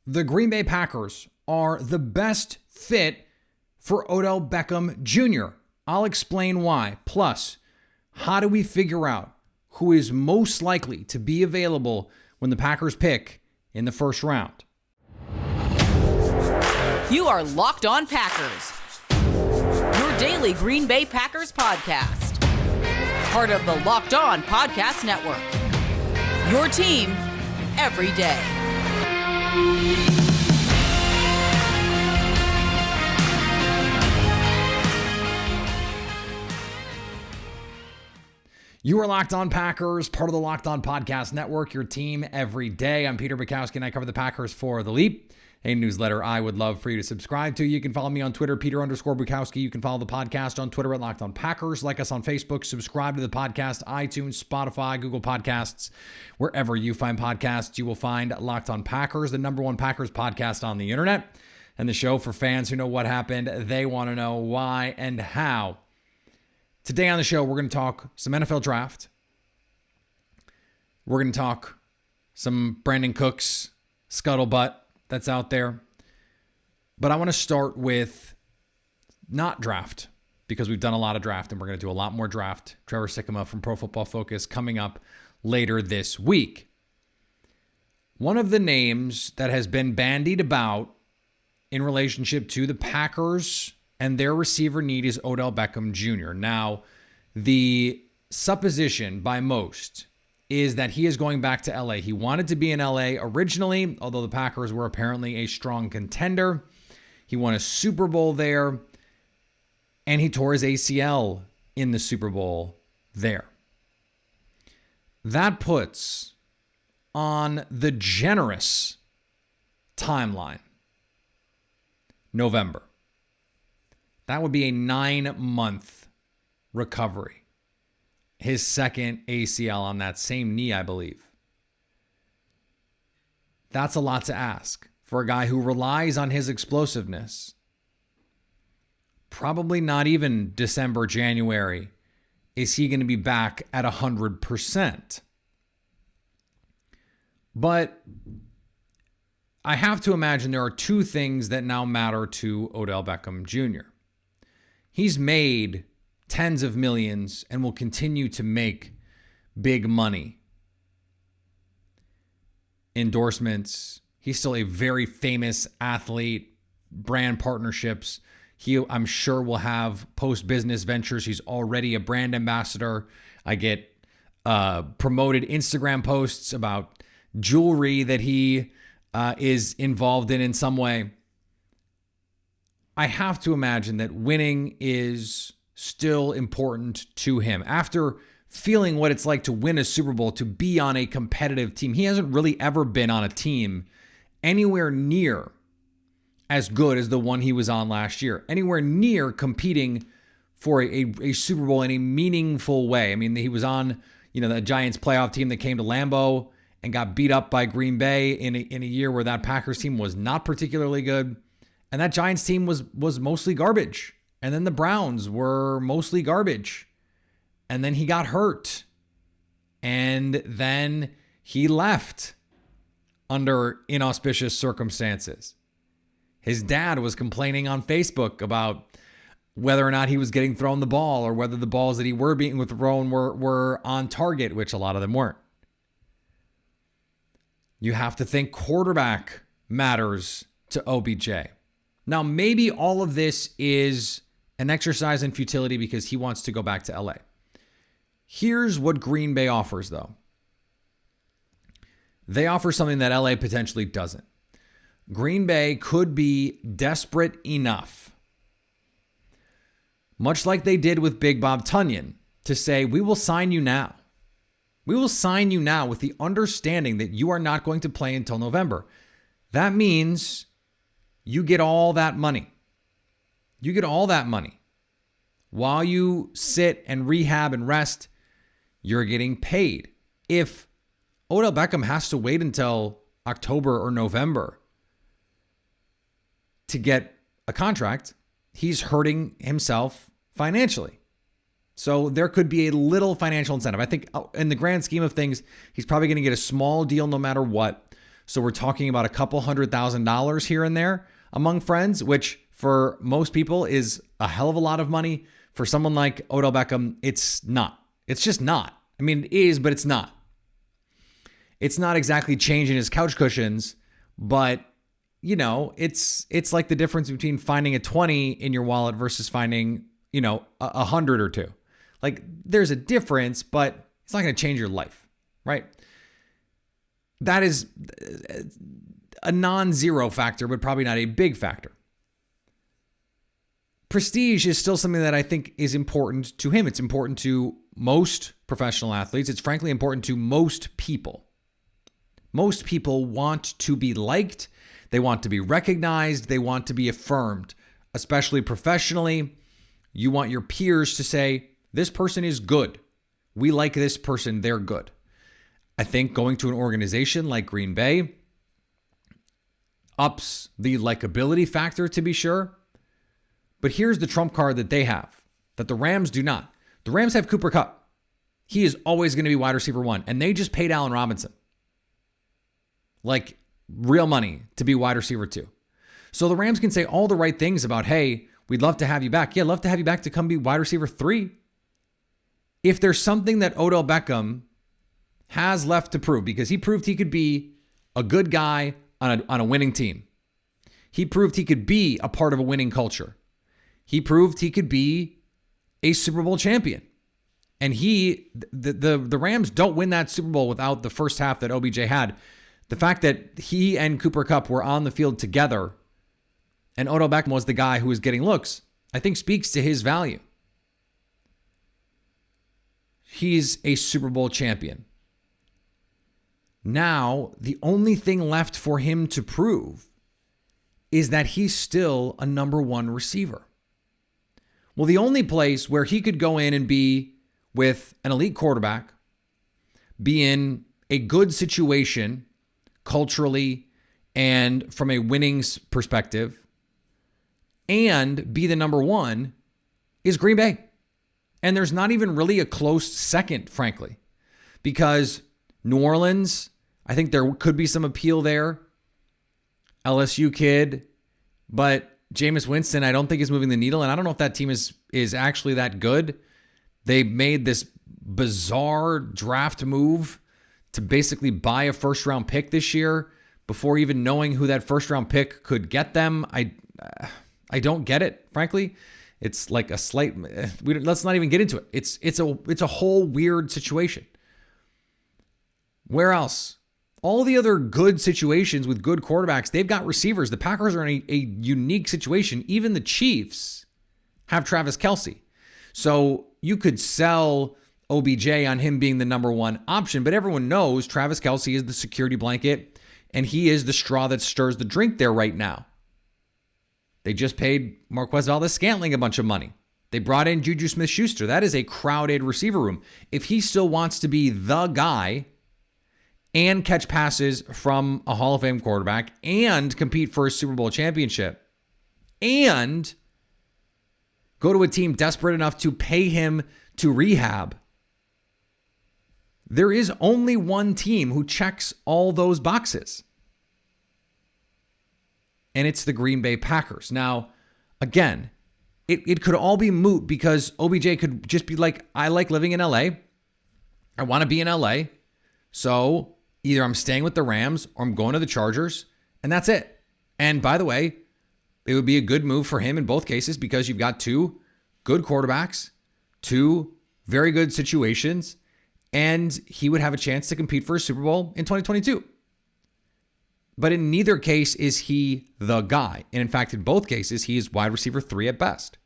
the Green Bay Packers are the best fit for Odell Beckham Jr. I'll explain why. Plus, how do we figure out who is most likely to be available when the Packers pick in the first round? You are Locked On Packers, your daily Green Bay Packers podcast. Part of the Locked On Podcast Network, your team every day. You are Locked On Packers, part of the Locked On Podcast Network, your team every day. I'm Peter Bukowski, and I cover the Packers for The Leap, a newsletter I would love for you to subscribe to. You can follow me on Twitter, Peter_Bukowski. You can follow the podcast on Twitter at Locked On Packers. Like us on Facebook. Subscribe to the podcast, iTunes, Spotify, Google Podcasts. Wherever you find podcasts, you will find Locked On Packers, the number one Packers podcast on the internet, and the show for fans who know what happened. They want to know why and how. Today on the show, we're going to talk some NFL draft. We're going to talk some Brandon Cooks scuttlebutt that's out there. But I want to start with not draft, because we've done a lot of draft and we're going to do a lot more draft. Trevor Sikkema from Pro Football Focus coming up later this week. One of the names that has been bandied about in relationship to the Packers and their receiver need is Odell Beckham Jr. Now, the supposition by most is that he is going back to LA. He wanted to be in LA originally, although the Packers were apparently a strong contender. He won a Super Bowl there, and he tore his ACL in the Super Bowl there. That puts on the generous timeline November. That would be a 9-month recovery. His second ACL on that same knee, I believe. That's a lot to ask for a guy who relies on his explosiveness. Probably not even December, January is he going to be back at 100%. But I have to imagine there are two things that now matter to Odell Beckham Jr. He's made tens of millions and will continue to make big money. Endorsements. He's still a very famous athlete. Brand partnerships. He, I'm sure, will have post-business ventures. He's already a brand ambassador. I get promoted Instagram posts about jewelry that he is involved in some way. I have to imagine that winning is still important to him. After feeling what it's like to win a Super Bowl, to be on a competitive team, he hasn't really ever been on a team anywhere near as good as the one he was on last year, anywhere near competing for a Super Bowl in a meaningful way. I mean, he was on, the Giants playoff team that came to Lambeau and got beat up by Green Bay in a year where that Packers team was not particularly good. And that Giants team was mostly garbage. And then the Browns were mostly garbage. And then he got hurt. And then he left under inauspicious circumstances. His dad was complaining on Facebook about whether or not he was getting thrown the ball, or whether the balls that he were being thrown were on target, which a lot of them weren't. You have to think quarterback matters to OBJ. Now, maybe all of this is an exercise in futility because he wants to go back to LA. Here's what Green Bay offers, though. They offer something that LA potentially doesn't. Green Bay could be desperate enough, much like they did with Big Bob Tunyon, to say, we will sign you now. We will sign you now with the understanding that you are not going to play until November. That means you get all that money. You get all that money. While you sit and rehab and rest, you're getting paid. If Odell Beckham has to wait until October or November to get a contract, he's hurting himself financially. So there could be a little financial incentive. I think in the grand scheme of things, he's probably going to get a small deal no matter what. So we're talking about a couple $100,000 here and there among friends, which for most people is a hell of a lot of money. For someone like Odell Beckham, it's not. It's just not. I mean, it is, but it's not. It's not exactly changing his couch cushions, but you know, it's like the difference between finding a 20 in your wallet versus finding, you know, 100 or two. Like there's a difference, but it's not going to change your life, right? That is a non-zero factor, but probably not a big factor. Prestige is still something that I think is important to him. It's important to most professional athletes. It's frankly important to most people. Most people want to be liked. They want to be recognized. They want to be affirmed, especially professionally. You want your peers to say, this person is good. We like this person. They're good. I think going to an organization like Green Bay ups the likability factor, to be sure. But here's the trump card that they have, that the Rams do not. The Rams have Cooper Kupp. He is always going to be wide receiver 1. And they just paid Allen Robinson. Like real money to be wide receiver 2. So the Rams can say all the right things about, hey, we'd love to have you back. Yeah, love to have you back to come be wide receiver 3. If there's something that Odell Beckham has left to prove, because he proved he could be a good guy on a winning team. He proved he could be a part of a winning culture. He proved he could be a Super Bowl champion. And the Rams don't win that Super Bowl without the first half that OBJ had. The fact that he and Cooper Kupp were on the field together and Odell Beckham was the guy who was getting looks, I think speaks to his value. He's a Super Bowl champion. Now, the only thing left for him to prove is that he's still a number 1 receiver. Well, the only place where he could go in and be with an elite quarterback, be in a good situation culturally and from a winning perspective, and be the number 1 is Green Bay. And there's not even really a close second, frankly, because New Orleans, I think there could be some appeal there. LSU kid, but Jameis Winston, I don't think is moving the needle. And I don't know if that team is actually that good. They made this bizarre draft move to basically buy a first round pick this year before even knowing who that first round pick could get them. I don't get it, frankly. It's like a slight, let's not even get into it. It's a whole weird situation. Where else? All the other good situations with good quarterbacks, they've got receivers. The Packers are in a unique situation. Even the Chiefs have Travis Kelce. So you could sell OBJ on him being the number 1 option, but everyone knows Travis Kelce is the security blanket, and he is the straw that stirs the drink there right now. They just paid Marquez Valdes-Scantling a bunch of money. They brought in Juju Smith-Schuster. That is a crowded receiver room. If he still wants to be the guy and catch passes from a Hall of Fame quarterback and compete for a Super Bowl championship and go to a team desperate enough to pay him to rehab, there is only one team who checks all those boxes. And it's the Green Bay Packers. Now, again, it could all be moot because OBJ could just be like, I like living in LA. I want to be in LA. So either I'm staying with the Rams or I'm going to the Chargers, and that's it. And by the way, it would be a good move for him in both cases because you've got 2 good quarterbacks, 2 very good situations, and he would have a chance to compete for a Super Bowl in 2022. But in neither case is he the guy. And in fact, in both cases, he is wide receiver 3 at best.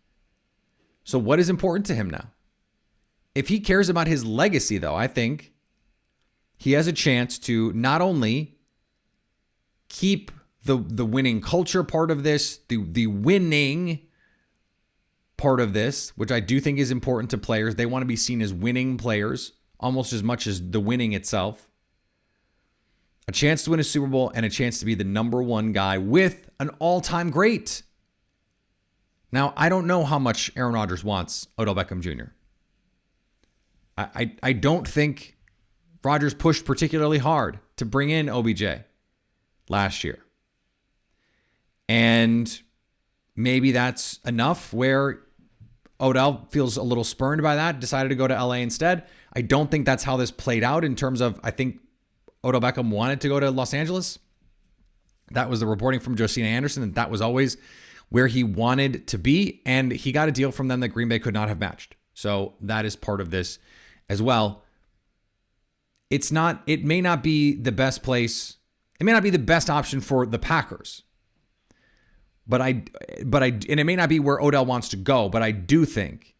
So what is important to him now? If he cares about his legacy, though, I think he has a chance to not only keep the winning culture part of this, the winning part of this, which I do think is important to players. They want to be seen as winning players almost as much as the winning itself. A chance to win a Super Bowl and a chance to be the number 1 guy with an all-time great. Now, I don't know how much Aaron Rodgers wants Odell Beckham Jr. I don't think Rodgers pushed particularly hard to bring in OBJ. last year. And maybe that's enough where Odell feels a little spurned by that, decided to go to LA instead. I don't think that's how this played out in terms of, I think Odell Beckham wanted to go to Los Angeles. That was the reporting from Josina Anderson, and that was always where he wanted to be. And he got a deal from them that Green Bay could not have matched. So that is part of this as well. It may not be the best place. It may not be the best option for the Packers. And it may not be where Odell wants to go, but I do think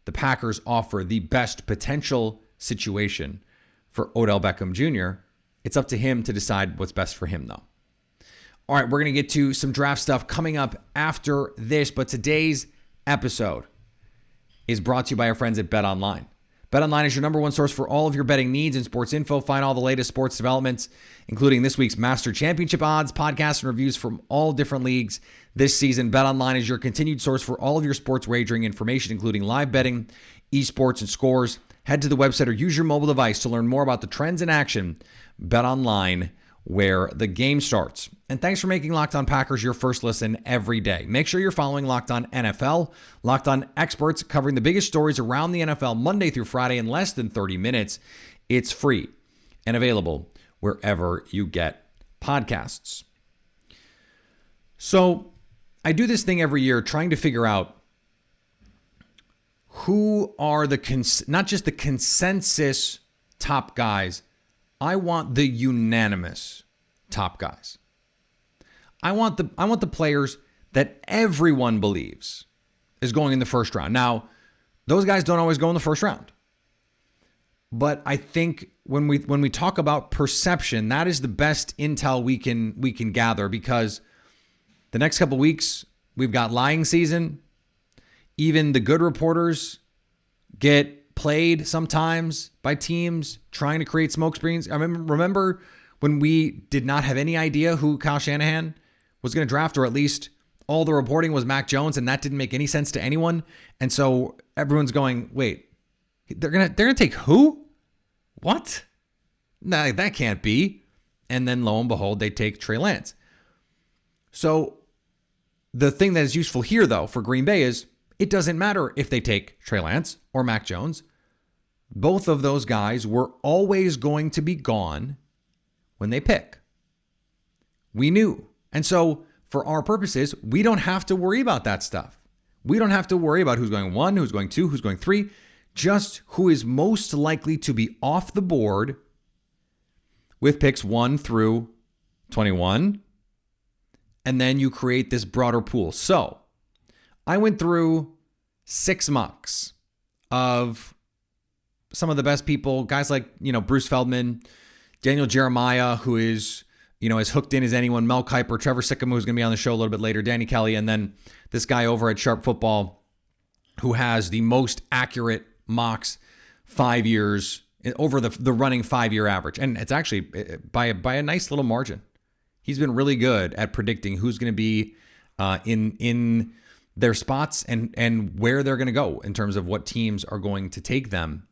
the Packers offer the best potential situation for Odell Beckham Jr. It's up to him to decide what's best for him, though. All right, we're going to get to some draft stuff coming up after this, but today's episode is brought to you by our friends at BetOnline. BetOnline is your number one source for all of your betting needs and sports info. Find all the latest sports developments, including this week's Master Championship odds, podcasts, and reviews from all different leagues this season. BetOnline is your continued source for all of your sports wagering information, including live betting, esports, and scores. Head to the website or use your mobile device to learn more about the trends in action. BetOnline, where the game starts. And thanks for making Locked On Packers your first listen every day. Make sure you're following Locked On NFL. Locked On Experts, covering the biggest stories around the NFL Monday through Friday in less than 30 minutes. It's free and available wherever you get podcasts. So I do this thing every year trying to figure out who are not just the consensus top guys. I want the unanimous top guys. I want the players that everyone believes is going in the first round. Now, those guys don't always go in the first round. But I think when we talk about perception, that is the best intel we can gather, because the next couple weeks we've got lying season. Even the good reporters get played sometimes by teams trying to create smoke screens. I remember when we did not have any idea who Kyle Shanahan was going to draft, or at least all the reporting was Mac Jones, and that didn't make any sense to anyone. And so everyone's going, wait, they're gonna take who? What? Nah, that can't be. And then lo and behold, they take Trey Lance. So the thing that is useful here, though, for Green Bay is it doesn't matter if they take Trey Lance or Mac Jones. Both of those guys were always going to be gone when they pick. We knew. And so for our purposes, we don't have to worry about that stuff. We don't have to worry about who's going 1, who's going 2, who's going 3, just who is most likely to be off the board with picks 1 through 21. And then you create this broader pool. So I went through 6 mocks of some of the best people, guys like, Bruce Feldman, Daniel Jeremiah, who is, as hooked in as anyone, Mel Kiper, Trevor Sycamore, who's going to be on the show a little bit later, Danny Kelly, and then this guy over at Sharp Football who has the most accurate mocks 5 years over the running 5-year average. And it's actually by a nice little margin. He's been really good at predicting who's going to be in their spots and where they're going to go in terms of what teams are going to take them.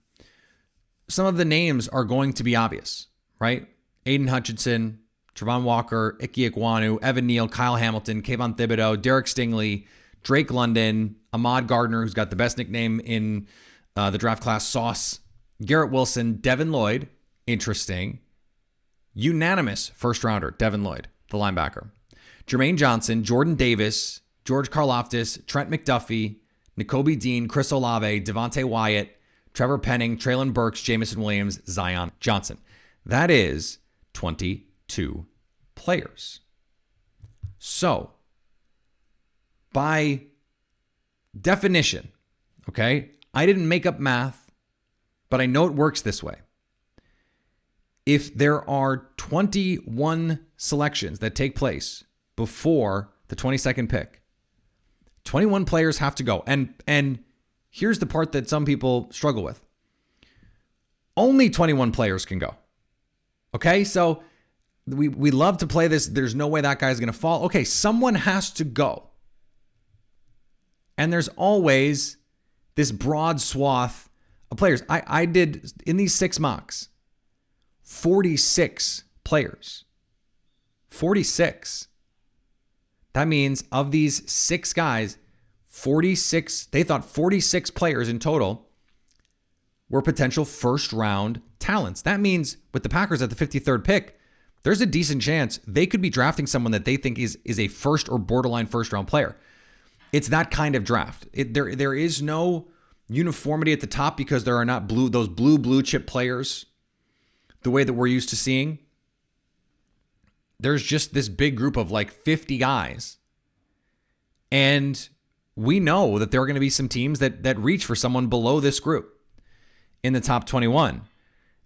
Some of the names are going to be obvious, right? Aiden Hutchinson, Travon Walker, Ike Ekwonu, Evan Neal, Kyle Hamilton, Kayvon Thibodeau, Derek Stingley, Drake London, Ahmad Gardner, who's got the best nickname in the draft class, Sauce, Garrett Wilson, Devin Lloyd, interesting, unanimous first rounder, Devin Lloyd, the linebacker, Jermaine Johnson, Jordan Davis, George Karlaftis, Trent McDuffie, Nakobe Dean, Chris Olave, Devante Wyatt, Trevor Penning, Traylon Burks, Jamison Williams, Zion Johnson. That is 22 players. So, by definition, okay, I didn't make up math, but I know it works this way. If there are 21 selections that take place before the 22nd pick, 21 players have to go. And here's the part that some people struggle with. Only 21 players can go. Okay, so we love to play this. There's no way that guy's going to fall. Okay, someone has to go. And there's always this broad swath of players. I did, in these 6 mocks, 46 players. 46. That means of these 6 guys, 46, they thought 46 players in total were potential first round talents. That means with the Packers at the 53rd pick, there's a decent chance they could be drafting someone that they think is a first or borderline first round player. It's that kind of draft. There is no uniformity at the top because there are not those blue chip players the way that we're used to seeing. There's just this big group of like 50 guys. And we know that there are going to be some teams that reach for someone below this group in the top 21.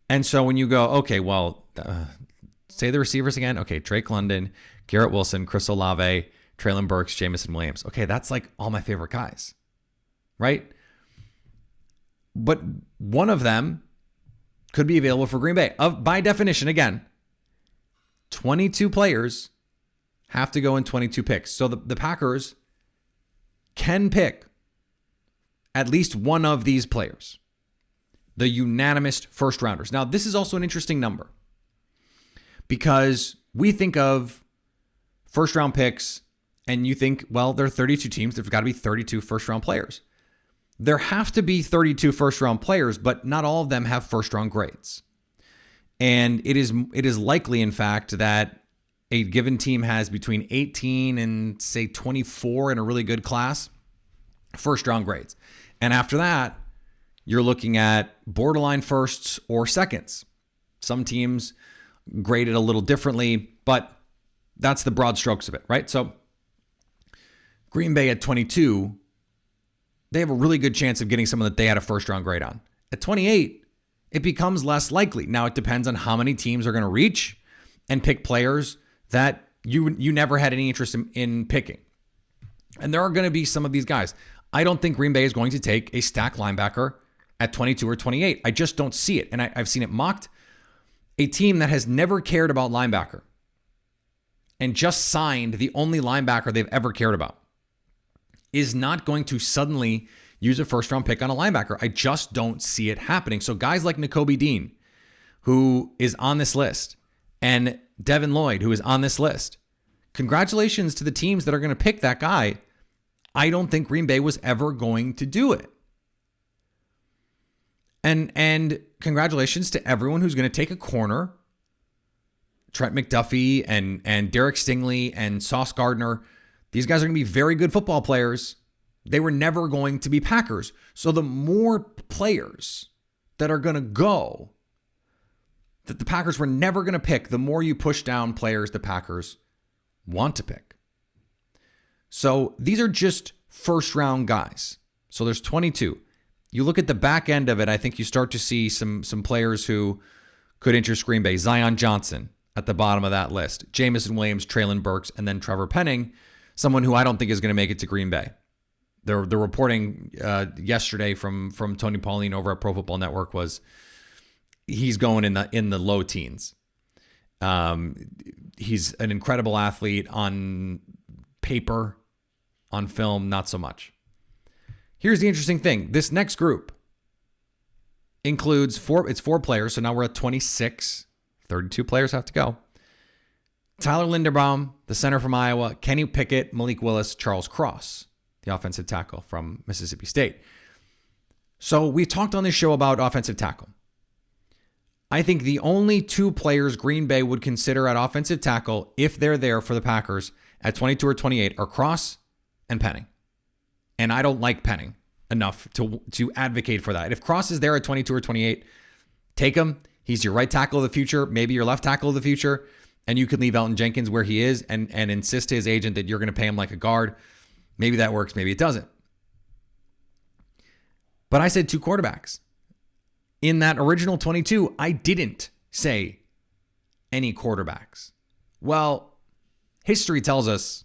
And so when you go, okay, well, say the receivers again. Okay, Drake London, Garrett Wilson, Chris Olave, Treylon Burks, Jamison Williams. Okay, that's like all my favorite guys, right? But one of them could be available for Green Bay. By definition, again, 22 players have to go in 22 picks. So the Packers can pick at least one of these players, the unanimous first rounders. Now, this is also an interesting number because we think of first round picks and you think, well, there are 32 teams. There's got to be 32 first round players. There have to be 32 first round players, but not all of them have first round grades. And it is likely, in fact, that a given team has between 18 and say 24 in a really good class, first round grades. And after that, you're looking at borderline firsts or seconds. Some teams grade it a little differently, but that's the broad strokes of it, right? So Green Bay at 22, they have a really good chance of getting someone that they had a first round grade on. At 28, it becomes less likely. Now it depends on how many teams are going to reach and pick players that you never had any interest in picking. And there are going to be some of these guys. I don't think Green Bay is going to take a stack linebacker at 22 or 28. I just don't see it. And I've seen it mocked. A team that has never cared about linebacker and just signed the only linebacker they've ever cared about is not going to suddenly use a first round pick on a linebacker. I just don't see it happening. So guys like Nakobe Dean, who is on this list, and Devin Lloyd, who is on this list, congratulations to the teams that are going to pick that guy. I don't think Green Bay was ever going to do it. And congratulations to everyone who's going to take a corner. Trent McDuffie and Derek Stingley and Sauce Gardner. These guys are going to be very good football players. They were never going to be Packers. So the more players that are going to go that the Packers were never going to pick, the more you push down players the Packers want to pick. So these are just first round guys. So there's 22. You look at the back end of it, I think you start to see some players who could interest Green Bay. Zion Johnson at the bottom of that list. Jamison Williams, Treylon Burks, and then Trevor Penning, someone who I don't think is going to make it to Green Bay. The reporting yesterday from Tony Pauline over at Pro Football Network was he's going in the low teens. He's an incredible athlete on paper, on film, not so much. Here's the interesting thing. This next group includes four players. So now we're at 26. 32 players have to go. Tyler Linderbaum, the center from Iowa, Kenny Pickett, Malik Willis, Charles Cross, the offensive tackle from Mississippi State. So we've talked on this show about offensive tackle. I think the only 2 players Green Bay would consider at offensive tackle, if they're there for the Packers at 22 or 28, are Cross and Penning. And I don't like Penning enough to advocate for that. If Cross is there at 22 or 28, take him. He's your right tackle of the future, maybe your left tackle of the future, and you can leave Elton Jenkins where he is and insist to his agent that you're going to pay him like a guard. Maybe that works, maybe it doesn't. But I said 2 quarterbacks. In that original 22, I didn't say any quarterbacks. Well, history tells us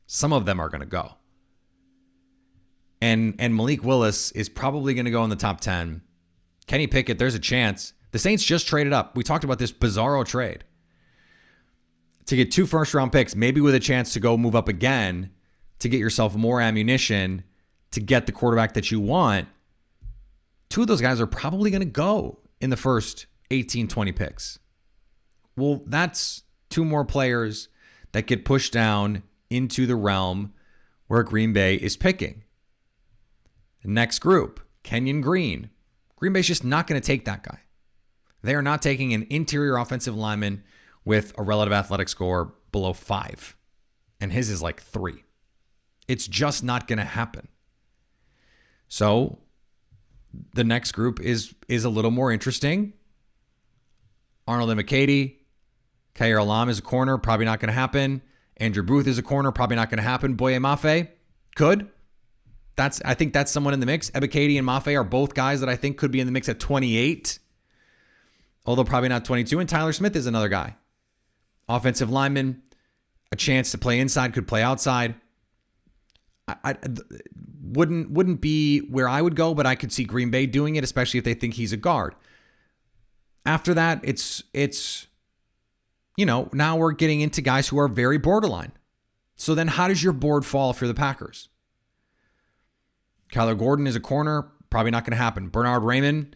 some of them are going to go. And Malik Willis is probably going to go in the top 10. Kenny Pickett, there's a chance. The Saints just traded up. We talked about this bizarro trade to get 2 first-round picks, maybe with a chance to go move up again to get yourself more ammunition to get the quarterback that you want. 2 of those guys are probably going to go in the first 18, 20 picks. Well, that's Two more players that get pushed down into the realm where Green Bay is picking. The next group, Kenyon Green. Green Bay's just not going to take that guy. They are not taking an interior offensive lineman with a relative athletic score below 5. And his is like 3. It's just not going to happen. So the next group is a little more interesting. Arnold Emekadi. Kair Alam is a corner, probably not going to happen. Andrew Booth is a corner, probably not going to happen. Boye Mafe could. I think that's someone in the mix. Ebiketie and Mafe are both guys that I think could be in the mix at 28, although probably not 22. And Tyler Smith is another guy. Offensive lineman, a chance to play inside, could play outside. I wouldn't be where I would go, but I could see Green Bay doing it, especially if they think he's a guard. After that, it's now we're getting into guys who are very borderline. So then how does your board fall for the Packers? Kyler Gordon is a corner, probably not going to happen. Bernard Raymond,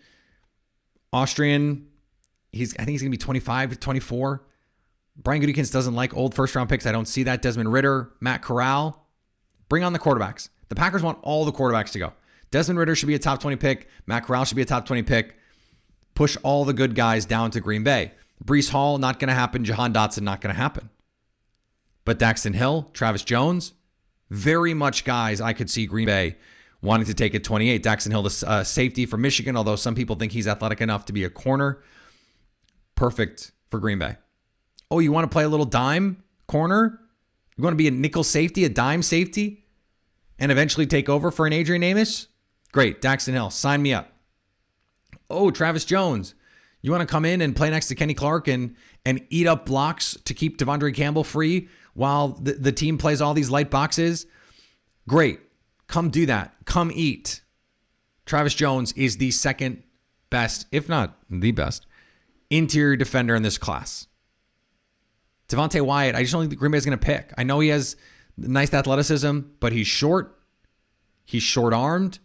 Austrian, I think he's going to be 25 to 24. Brian Gutekunst doesn't like old first-round picks. I don't see that. Desmond Ridder, Matt Corral. Bring on the quarterbacks. The Packers want all the quarterbacks to go. Desmond Ridder should be a top 20 pick. Matt Corral should be a top 20 pick. Push all the good guys down to Green Bay. Breece Hall, not going to happen. Jahan Dotson, not going to happen. But Daxton Hill, Travis Jones, very much guys I could see Green Bay wanting to take at 28. Daxton Hill, the safety from Michigan, although some people think he's athletic enough to be a corner. Perfect for Green Bay. Oh, you want to play a little dime corner? You want to be a nickel safety, a dime safety, and eventually take over for an Adrian Amos? Great, Daxton Hill, sign me up. Oh, Travis Jones, you want to come in and play next to Kenny Clark and eat up blocks to keep Devondre Campbell free while the team plays all these light boxes? Great. Come do that. Come eat. Travis Jones is the second best, if not the best, interior defender in this class. Devante Wyatt, I just don't think Green Bay is going to pick. I know he has nice athleticism, but he's short. He's short-armed.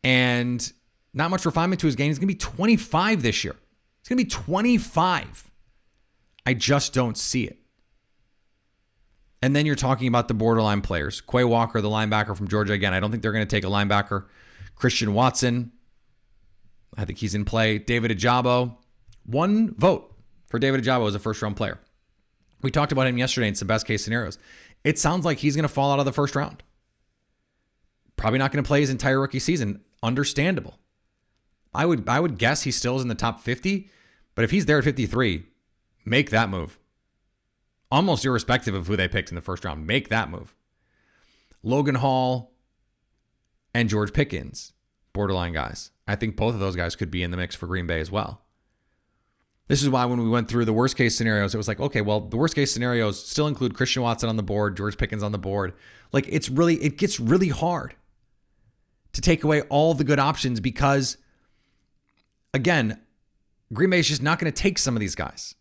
And not much refinement to his game. He's going to be 25 this year. He's going to be 25. I just don't see it. And then you're talking about the borderline players. Quay Walker, the linebacker from Georgia. Again, I don't think they're going to take a linebacker. Christian Watson, I think he's in play. David Ajaba, 1 vote for David Ajaba as a first-round player. We talked about him yesterday in some best-case scenarios. It sounds like he's going to fall out of the first round. Probably not going to play his entire rookie season. Understandable. I would guess he still is in the top 50, but if he's there at 53, make that move. Almost irrespective of who they picked in the first round, make that move. Logan Hall and George Pickens, borderline guys. I think both of those guys could be in the mix for Green Bay as well. This is why when we went through the worst case scenarios, it was like, okay, well, the worst case scenarios still include Christian Watson on the board, George Pickens on the board. Like it gets really hard to take away all the good options because, again, Green Bay is just not going to take some of these guys.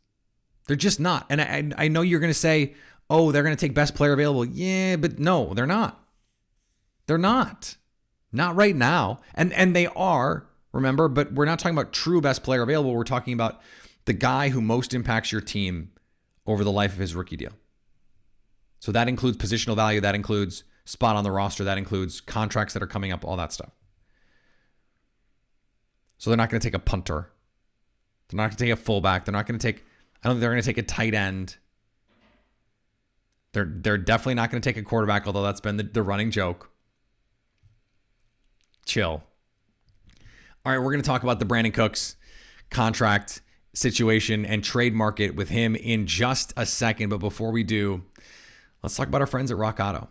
They're just not. And I know you're going to say, oh, they're going to take best player available. Yeah, but no, they're not. They're not. Not right now. And they are, remember, but we're not talking about true best player available. We're talking about the guy who most impacts your team over the life of his rookie deal. So that includes positional value. That includes spot on the roster. That includes contracts that are coming up, all that stuff. So they're not going to take a punter. They're not going to take a fullback. I don't think they're going to take a tight end. They're definitely not going to take a quarterback, although that's been the running joke. Chill. All right, we're going to talk about the Brandon Cooks contract situation and trade market with him in just a second. But before we do, let's talk about our friends at Rock Auto.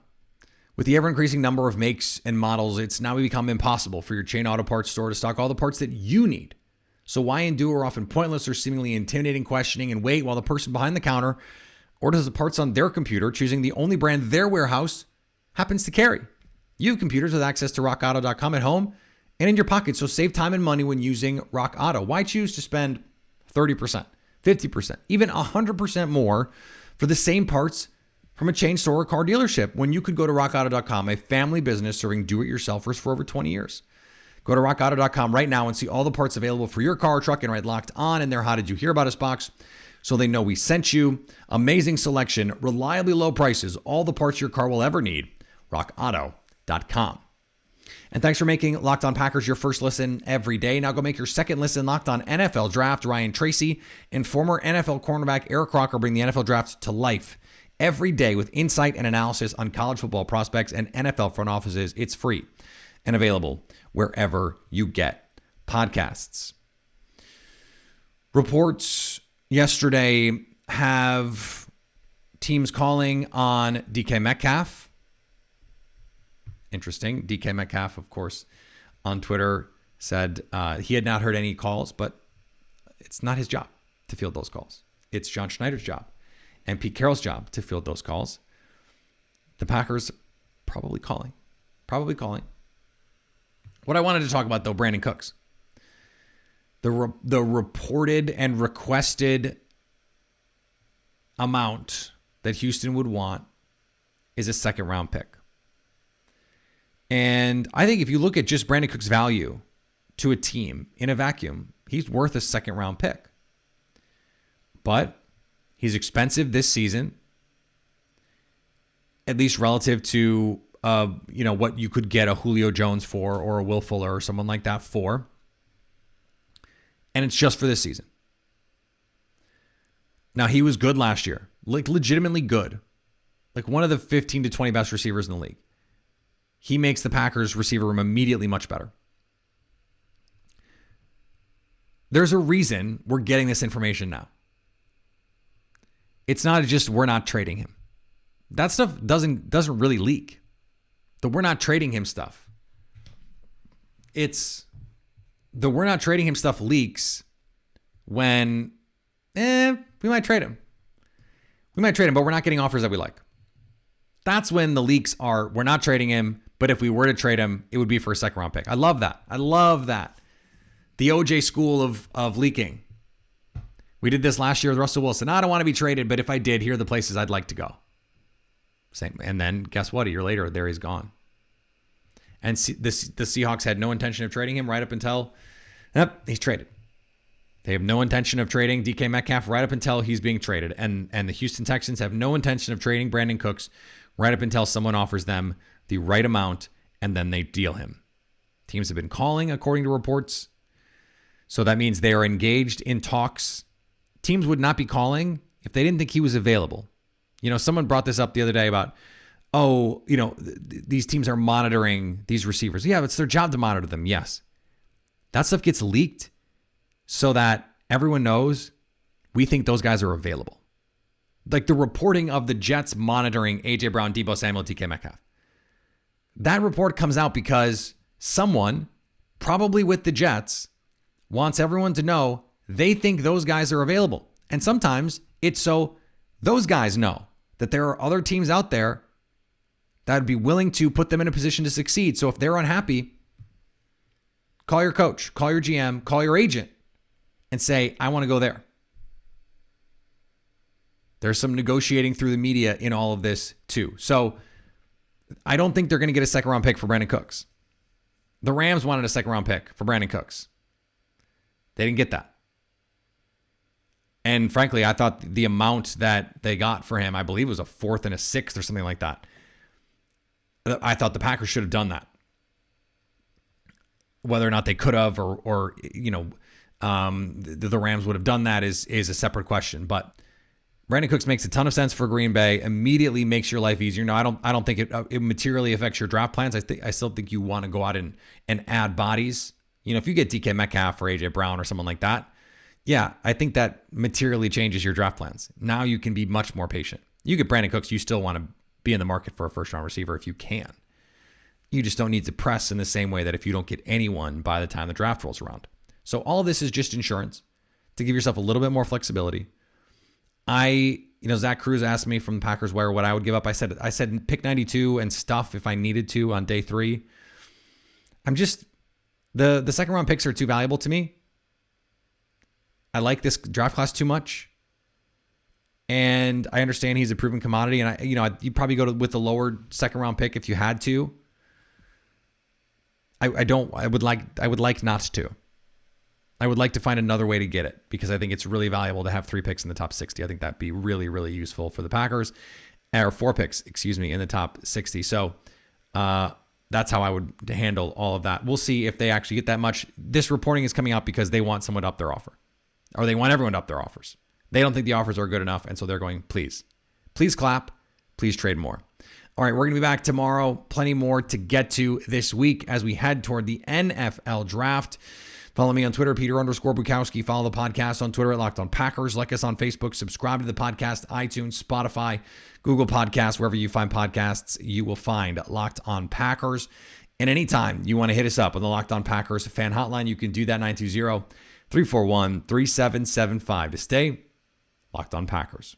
With the ever-increasing number of makes and models, it's now become impossible for your chain auto parts store to stock all the parts that you need. So why endure often pointless or seemingly intimidating questioning and wait while the person behind the counter orders the parts on their computer, choosing the only brand their warehouse happens to carry? You have computers with access to rockauto.com at home and in your pocket, so save time and money when using Rock Auto. Why choose to spend 30%, 50%, even 100% more for the same parts from a chain store or car dealership when you could go to rockauto.com, a family business serving do-it-yourselfers for over 20 years. Go to rockauto.com right now and see all the parts available for your car or truck and write Locked On in their How Did You Hear About Us box. so they know we sent you. Amazing selection, reliably low prices, all the parts your car will ever need. RockAuto.com. And thanks for making Locked On Packers your first listen every day. Now go make your second listen Locked On NFL Draft. Ryan Tracy and former NFL cornerback Eric Crocker bring the NFL Draft to life every day with insight and analysis on college football prospects and NFL front offices. It's free and available wherever you get podcasts. Reports yesterday have teams calling on DK Metcalf. Interesting. DK Metcalf, of course, on Twitter said he had not heard any calls, but it's not his job to field those calls. It's John Schneider's job and Pete Carroll's job to field those calls. The Packers probably calling. What I wanted to talk about, though, Brandon Cooks. The reported and requested amount that Houston would want is a second-round pick. And I think if you look at just Brandon Cooks' value to a team in a vacuum, he's worth a second-round pick. But he's expensive this season, at least relative to what you could get a Julio Jones for or a Will Fuller or someone like that for. And it's just for this season. Now, he was good last year, like legitimately good, like one of the 15 to 20 best receivers in the league. He makes the Packers receiver room immediately much better. There's a reason we're getting this information now. It's not just we're not trading him. That stuff doesn't really leak. The we're not trading him stuff. It's the we're not trading him stuff leaks when we might trade him. We might trade him, but we're not getting offers that we like. That's when the leaks are, we're not trading him, but if we were to trade him, it would be for a second round pick. I love that. The OJ school of leaking. We did this last year with Russell Wilson. I don't want to be traded, but if I did, here are the places I'd like to go. Same. And then guess what? A year later, there he's gone. And the Seahawks had no intention of trading him right up until he's traded. They have no intention of trading DK Metcalf right up until he's being traded. And the Houston Texans have no intention of trading Brandon Cooks right up until someone offers them the right amount and then they deal him. Teams have been calling, according to reports. So that means they are engaged in talks. Teams would not be calling if they didn't think he was available. Someone brought this up the other day about, these teams are monitoring these receivers. Yeah, it's their job to monitor them. Yes. That stuff gets leaked so that everyone knows we think those guys are available. Like the reporting of the Jets monitoring A.J. Brown, Deebo Samuel, DK Metcalf. That report comes out because someone, probably with the Jets, wants everyone to know they think those guys are available. And sometimes it's so those guys know that there are other teams out there that would be willing to put them in a position to succeed. So if they're unhappy, call your coach, call your GM, call your agent and say, I want to go there. There's some negotiating through the media in all of this too. So I don't think they're going to get a second round pick for Brandon Cooks. The Rams wanted a second round pick for Brandon Cooks. They didn't get that. And frankly, I thought the amount that they got for him, I believe it was a fourth and a sixth or something like that. I thought the Packers should have done that. Whether or not they could have or the Rams would have done that is a separate question. But Brandon Cooks makes a ton of sense for Green Bay, immediately makes your life easier. No, I don't think it materially affects your draft plans. I still think you want to go out and add bodies. If you get DK Metcalf or AJ Brown or someone like that, yeah, I think that materially changes your draft plans. Now you can be much more patient. You get Brandon Cooks, you still want to be in the market for a first-round receiver if you can. You just don't need to press in the same way that if you don't get anyone by the time the draft rolls around. So all of this is just insurance to give yourself a little bit more flexibility. Zach Cruz asked me from the Packers Wire what I would give up. I said pick 92 and stuff if I needed to on day 3. I'm just, the second round picks are too valuable to me. I like this draft class too much. And I understand he's a proven commodity. And you'd probably go with the lower second round pick if you had to. I would like not to. I would like to find another way to get it because I think it's really valuable to have 3 picks in the top 60. I think that'd be really, really useful for the Packers, or 4 picks, in the top 60. So that's how I would handle all of that. We'll see if they actually get that much. This reporting is coming out because they want someone to up their offer, or they want everyone to up their offers. They don't think the offers are good enough, and so they're going, please clap, please trade more. All right, we're going to be back tomorrow. Plenty more to get to this week as we head toward the NFL draft. Follow me on Twitter, Peter_Bukowski. Follow the podcast on Twitter at Locked On Packers. Like us on Facebook. Subscribe to the podcast, iTunes, Spotify, Google Podcasts. Wherever you find podcasts, you will find Locked On Packers. And anytime you want to hit us up on the Locked On Packers fan hotline, you can do that 920-341-3775 to stay Locked On Packers.